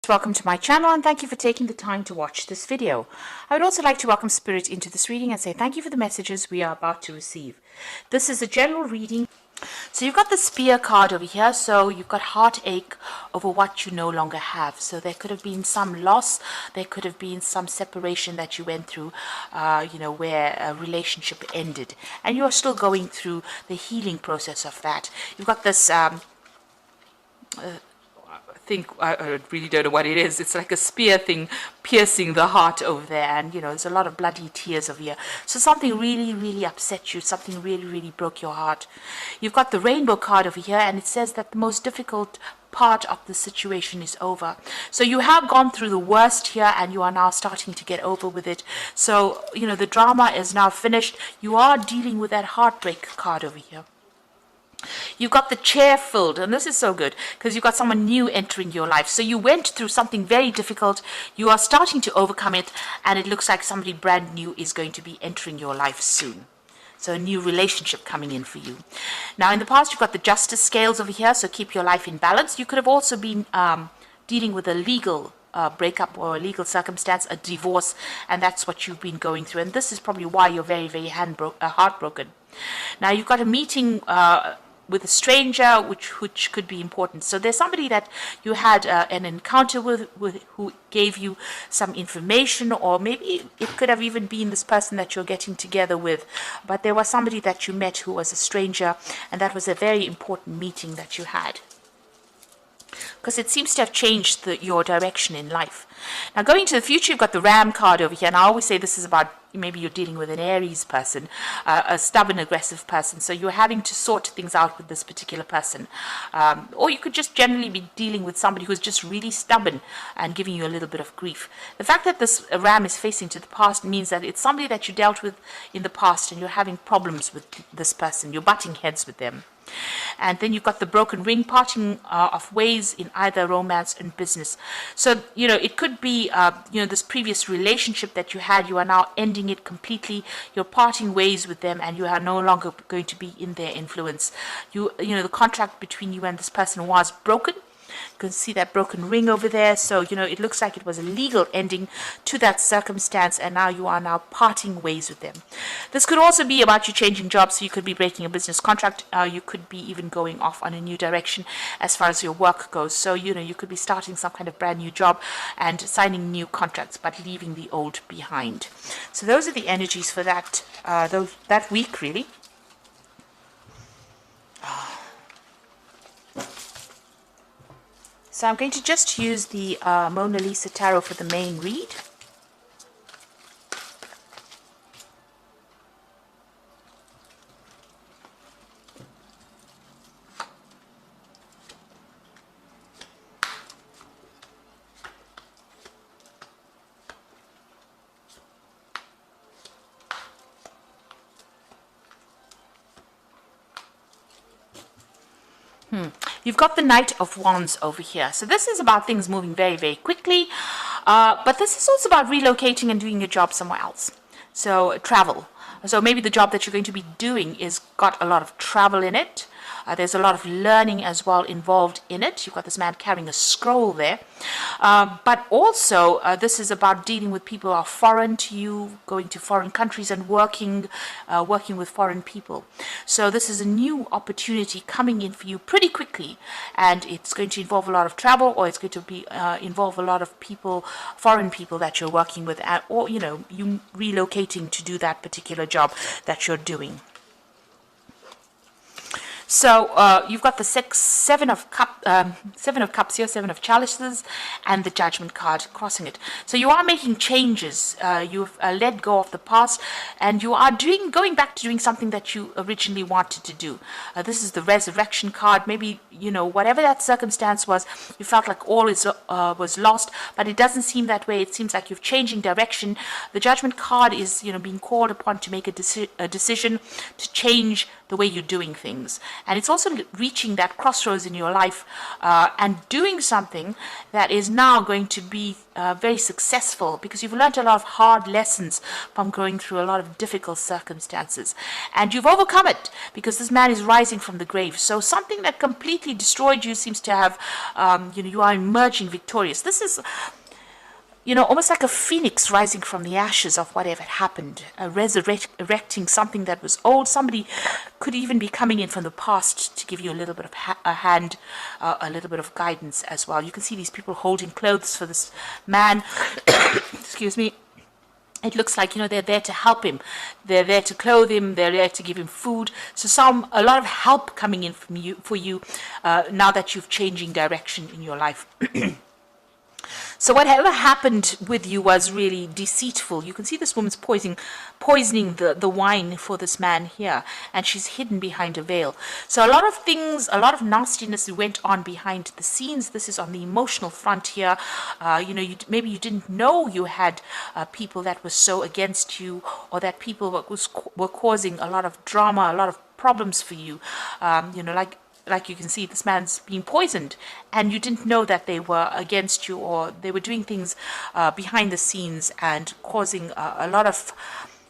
Welcome to my channel and thank you for taking the time to watch this video. I would also like to welcome Spirit into this reading and say thank you for the messages we are about to receive. This is a general reading. So you've got the Spear card over here, so you've got heartache over what you no longer have. So there could have been some loss, there could have been some separation that you went through, where a relationship ended. And you're still going through the healing process of that. You've got this I really don't know what it is. It's like a spear thing piercing the heart over there, and there's a lot of bloody tears over here. So something really upset you, something really broke your heart. You've got the Rainbow card over here, and it says that the most difficult part of the situation is over. So you have gone through the worst here and you are now starting to get over with it. So the drama is now finished. You are dealing with that heartbreak card over here. You've got the chair filled, and this is so good because you've got someone new entering your life. So you went through something very difficult, you are starting to overcome it, and it looks like somebody brand new is going to be entering your life soon. So a new relationship coming in for you. Now in the past you've got the Justice scales over here, so keep your life in balance. You could have also been dealing with a legal breakup or a legal circumstance, a divorce, and that's what you've been going through, and this is probably why you're very heartbroken. Now you've got a meeting with a stranger, which could be important. So there's somebody that you had an encounter with who gave you some information, or maybe it could have even been this person that you're getting together with. But there was somebody that you met who was a stranger, and that was a very important meeting that you had, because it seems to have changed your direction in life. Now going to the future, you've got the Ram card over here, and I always say this is about maybe you're dealing with an Aries person, a stubborn, aggressive person, so you're having to sort things out with this particular person. Or you could just generally be dealing with somebody who's just really stubborn and giving you a little bit of grief. The fact that this Ram is facing to the past means that it's somebody that you dealt with in the past and you're having problems with this person, you're butting heads with them. And then you've got the Broken Ring, parting of ways in either romance and business. So, it could be, this previous relationship that you had, you are now ending it completely. You're parting ways with them and you are no longer going to be in their influence. The contract between you and this person was broken. You can see that broken ring over there. So, it looks like it was a legal ending to that circumstance, and now you are parting ways with them. This could also be about you changing jobs, so you could be breaking a business contract. You could be even going off on a new direction as far as your work goes. So, you could be starting some kind of brand new job and signing new contracts, but leaving the old behind. So those are the energies for that week, really. So I'm going to just use the Mona Lisa Tarot for the main read. You've got the Knight of Wands over here. So this is about things moving very quickly. But this is also about relocating and doing your job somewhere else. So travel. So maybe the job that you're going to be doing is got a lot of travel in it. There's a lot of learning as well involved in it. You've got this man carrying a scroll there. But also, this is about dealing with people who are foreign to you, going to foreign countries and working with foreign people. So this is a new opportunity coming in for you pretty quickly. And it's going to involve a lot of travel, or it's going to be involve a lot of people, foreign people that you're working with, or, you relocating to do that particular job that you're doing. So you've got the Seven of Cups here, Seven of Chalices, and the Judgment card crossing it. So you are making changes. You've let go of the past, and you are going back to doing something that you originally wanted to do. This is the Resurrection card. Maybe whatever that circumstance was, you felt like all was lost, but it doesn't seem that way. It seems like you're changing direction. The Judgment card is being called upon to make a decision to change the way you're doing things. And it's also reaching that crossroads in your life and doing something that is now going to be very successful, because you've learned a lot of hard lessons from going through a lot of difficult circumstances. And you've overcome it, because this man is rising from the grave. So something that completely destroyed you seems to have, you are emerging victorious. This is, almost like a phoenix rising from the ashes of whatever had happened, resurrecting something that was old. Somebody could even be coming in from the past to give you a little bit of a hand, a little bit of guidance as well. You can see these people holding clothes for this man. Excuse me. It looks like, they're there to help him. They're there to clothe him. They're there to give him food. So a lot of help coming in for you now that you've changing direction in your life. So whatever happened with you was really deceitful. You can see this woman's poisoning the wine for this man here, and she's hidden behind a veil. So a lot of things, a lot of nastiness went on behind the scenes. This is on the emotional front here. Maybe you didn't know you had people that were so against you, or that people were causing a lot of drama, a lot of problems for you. Like you can see, this man's being poisoned, and you didn't know that they were against you, or they were doing things behind the scenes and causing a lot of,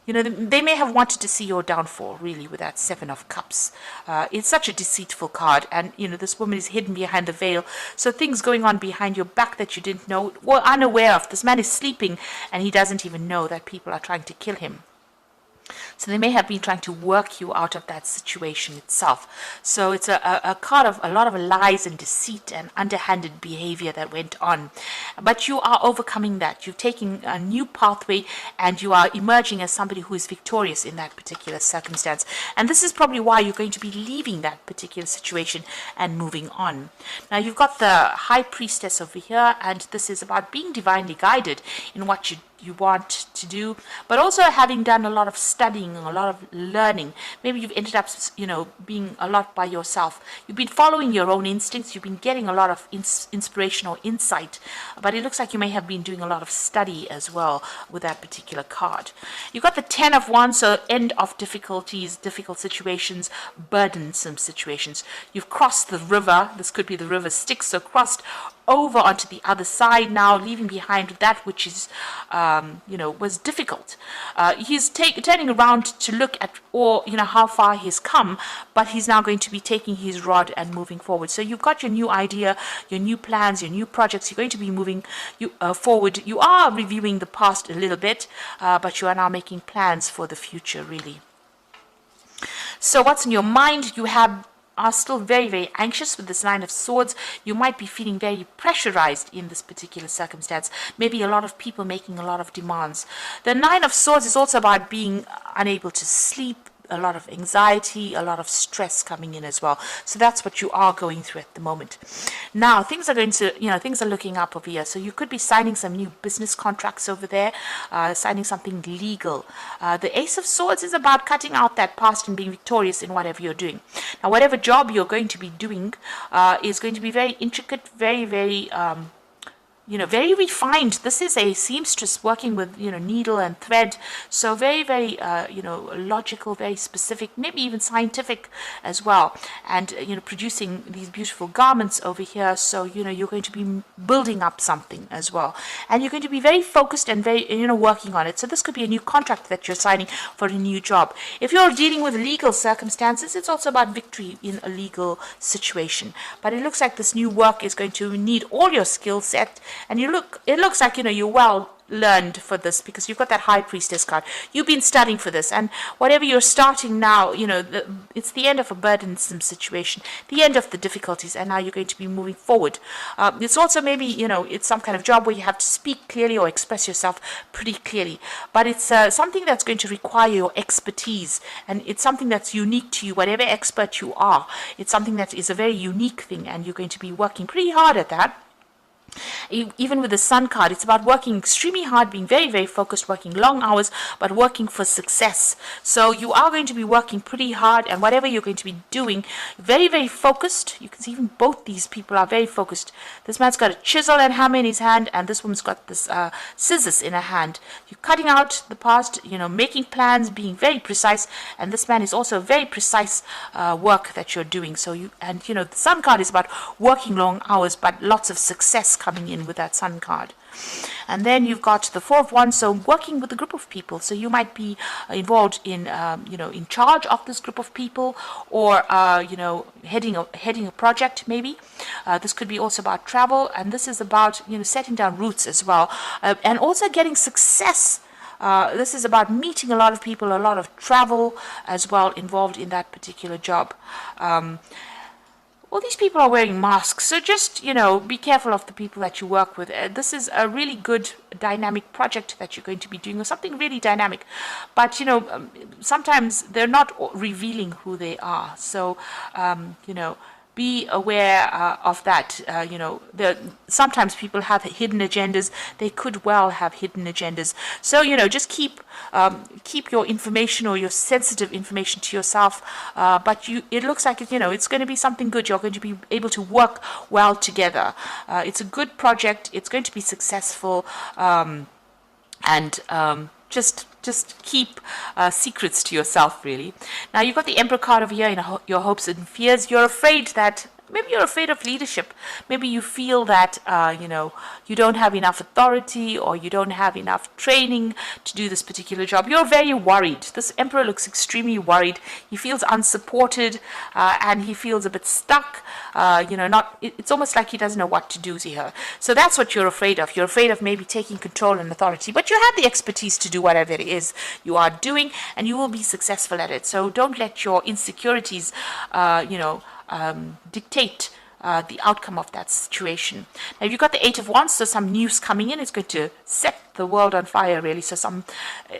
they may have wanted to see your downfall, really, with that Seven of Cups. It's such a deceitful card, and, this woman is hidden behind the veil. So things going on behind your back that you didn't know, or unaware of. This man is sleeping, and he doesn't even know that people are trying to kill him. So they may have been trying to work you out of that situation itself. So it's a card of a lot of lies and deceit and underhanded behavior that went on. But you are overcoming that. You've taken a new pathway, and you are emerging as somebody who is victorious in that particular circumstance. And this is probably why you're going to be leaving that particular situation and moving on. Now you've got the High Priestess over here, and this is about being divinely guided in what you want to do, but also having done a lot of studying, a lot of learning. Maybe you've ended up, being a lot by yourself. You've been following your own instincts. You've been getting a lot of inspiration or insight, but it looks like you may have been doing a lot of study as well with that particular card. You've got the Ten of Wands, so end of difficulties, difficult situations, burdensome situations. You've crossed the river. This could be the river Styx, so crossed over onto the other side now, leaving behind that which is, was difficult. He's turning around to look at how far he's come, but he's now going to be taking his rod and moving forward. So you've got your new idea, your new plans, your new projects. You're going to be moving forward. You are reviewing the past a little bit, but you are now making plans for the future, really. So what's in your mind? You are still very, very anxious with this Nine of Swords. You might be feeling very pressurized in this particular circumstance. Maybe a lot of people making a lot of demands. The Nine of Swords is also about being unable to sleep, a lot of anxiety, a lot of stress coming in as well. So that's what you are going through at the moment. Now, things are looking up over here. So you could be signing some new business contracts over there, signing something legal. The Ace of Swords is about cutting out that past and being victorious in whatever you're doing. Now, whatever job you're going to be doing is going to be very intricate, very, very very refined. This is a seamstress working with, needle and thread. So very, very, logical, very specific, maybe even scientific as well. And, producing these beautiful garments over here. So, you're going to be building up something as well. And you're going to be very focused and very, working on it. So this could be a new contract that you're signing for a new job. If you're dealing with legal circumstances, it's also about victory in a legal situation. But it looks like this new work is going to need all your skill set. And it looks like, you're well learned for this, because you've got that High Priestess card. You've been studying for this, and whatever you're starting now, it's the end of a burdensome situation, the end of the difficulties, and now you're going to be moving forward. It's also maybe, it's some kind of job where you have to speak clearly or express yourself pretty clearly, but it's something that's going to require your expertise, and it's something that's unique to you, whatever expert you are. It's something that is a very unique thing, and you're going to be working pretty hard at that. Even with the Sun card, it's about working extremely hard, being very, very focused, working long hours, but working for success. So you are going to be working pretty hard, and whatever you're going to be doing, very, very focused. You can see even both these people are very focused. This man's got a chisel and hammer in his hand, and this woman's got this scissors in her hand. You're cutting out the past, making plans, being very precise, and this man is also very precise work that you're doing. So the Sun card is about working long hours, but lots of success coming in with that Sun card. And then you've got the Four of Wands, so working with a group of people. So you might be involved in, in charge of this group of people, or heading a project maybe. This could be also about travel, and this is about setting down roots as well, and also getting success. This is about meeting a lot of people, a lot of travel as well involved in that particular job. All these people are wearing masks, so just, be careful of the people that you work with. This is a really good dynamic project that you're going to be doing, or something really dynamic. But, sometimes they're not revealing who they are. So, be aware of that. Sometimes people have hidden agendas. They could well have hidden agendas. So, just keep your information or your sensitive information to yourself. But it looks like it's going to be something good. You're going to be able to work well together. It's a good project. It's going to be successful. Just keep secrets to yourself, really. Now, you've got the Emperor card over here in your hopes and fears. You're afraid that maybe you're afraid of leadership. Maybe you feel that, you don't have enough authority, or you don't have enough training to do this particular job. You're very worried. This Emperor looks extremely worried. He feels unsupported, and he feels a bit stuck. It's almost like he doesn't know what to do here. So that's what you're afraid of. You're afraid of maybe taking control and authority, but you have the expertise to do whatever it is you are doing, and you will be successful at it. So don't let your insecurities, dictate the outcome of that situation. Now, you've got the Eight of Wands, so some news coming in. It's going to set the world on fire, really. So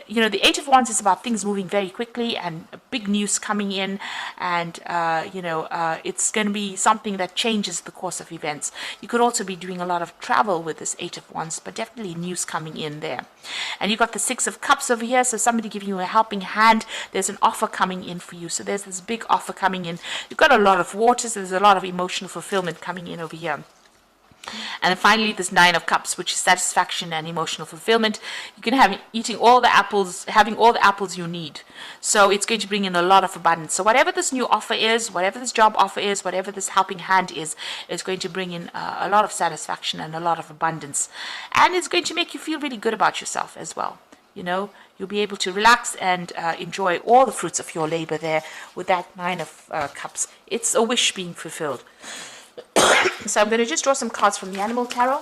the Eight of Wands is about things moving very quickly and big news coming in, and it's going to be something that changes the course of events. You could also be doing a lot of travel with this Eight of Wands, but definitely news coming in there. And you've got the Six of Cups over here, so somebody giving you a helping hand. There's an offer coming in for you, so there's this big offer coming in. You've got a lot of waters. There's a lot of emotional fulfillment coming in over here. And then finally, this Nine of Cups, which is satisfaction and emotional fulfillment. You can have having all the apples you need. So it's going to bring in a lot of abundance. So whatever this new offer is, whatever this job offer is, whatever this helping hand is going to bring in a lot of satisfaction and a lot of abundance. And it's going to make you feel really good about yourself as well. You'll be able to relax and enjoy all the fruits of your labor there with that Nine of Cups. It's a wish being fulfilled. So I'm going to just draw some cards from the Animal Tarot.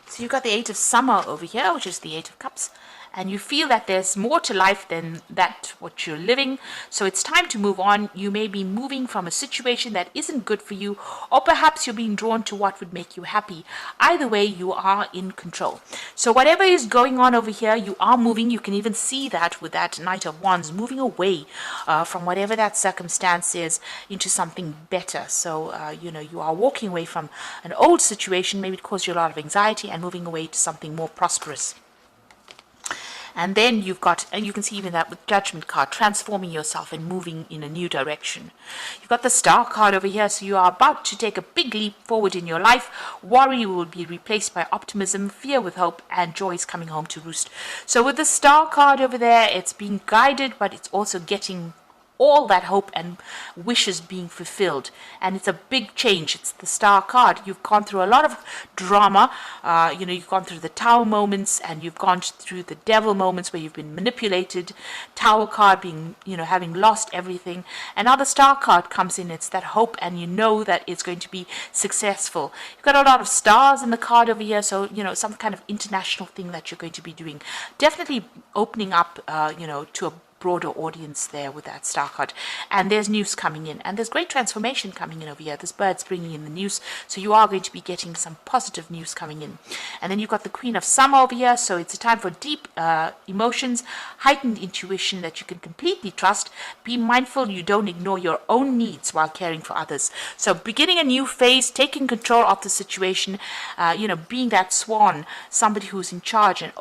So you've got the Eight of Summer over here, which is the Eight of Cups. And you feel that there's more to life than that what you're living. So it's time to move on. You may be moving from a situation that isn't good for you, or perhaps you're being drawn to what would make you happy. Either way, you are in control. So whatever is going on over here, you are moving. You can even see that with that Knight of Wands, moving away from whatever that circumstance is into something better. So, you are walking away from an old situation, maybe it caused you a lot of anxiety, and moving away to something more prosperous. And then you've got, and you can see even that with Judgment card, transforming yourself and moving in a new direction. You've got the Star card over here, so you are about to take a big leap forward in your life. Worry will be replaced by optimism, fear with hope, and joy is coming home to roost. So with the Star card over there, it's being guided, but it's also getting all that hope and wishes being fulfilled, and it's a big change. It's the Star card. You've gone through a lot of drama. You've gone through the Tower moments, and you've gone through the Devil moments where you've been manipulated. Tower card being, having lost everything, and now the Star card comes in. It's that hope, and you know that it's going to be successful. You've got a lot of stars in the card over here, so some kind of international thing that you're going to be doing. Definitely opening up, to a broader audience there with that star card. And there's news coming in, and there's great transformation coming in over here. This bird's bringing in the news, so you are going to be getting some positive news coming in. And then you've got the Queen of Summer over here, so it's a time for deep emotions, heightened intuition that you can completely trust. Be mindful you don't ignore your own needs while caring for others. So beginning a new phase, taking control of the situation, being that swan, somebody who's in charge and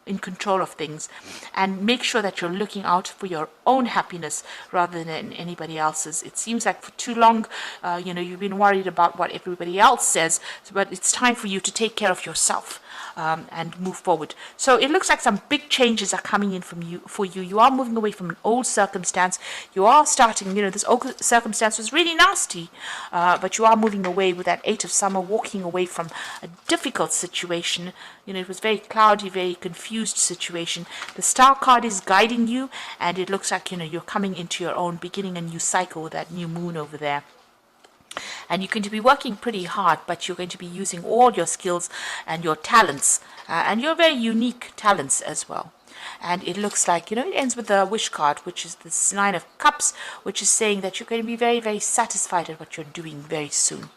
in control of things, and make sure that you're looking out for your own happiness rather than anybody else's. It seems like for too long, you've been worried about what everybody else says, but it's time for you to take care of yourself and move forward. So it looks like some big changes are coming in for you. You are moving away from an old circumstance. You are starting, this old circumstance was really nasty, but you are moving away with that Eight of Summer, walking away from a difficult situation. It was very cloudy, very confused situation. The Star card is guiding you, and it looks like, you're coming into your own, beginning a new cycle with that new moon over there. And you're going to be working pretty hard, but you're going to be using all your skills and your talents, and your very unique talents as well. And it looks like, it ends with the Wish card, which is this Nine of Cups, which is saying that you're going to be very, very satisfied at what you're doing very soon.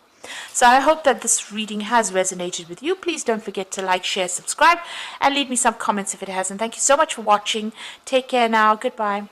So I hope that this reading has resonated with you. Please don't forget to like, share, subscribe, and leave me some comments if it has. And thank you so much for watching. Take care now. Goodbye.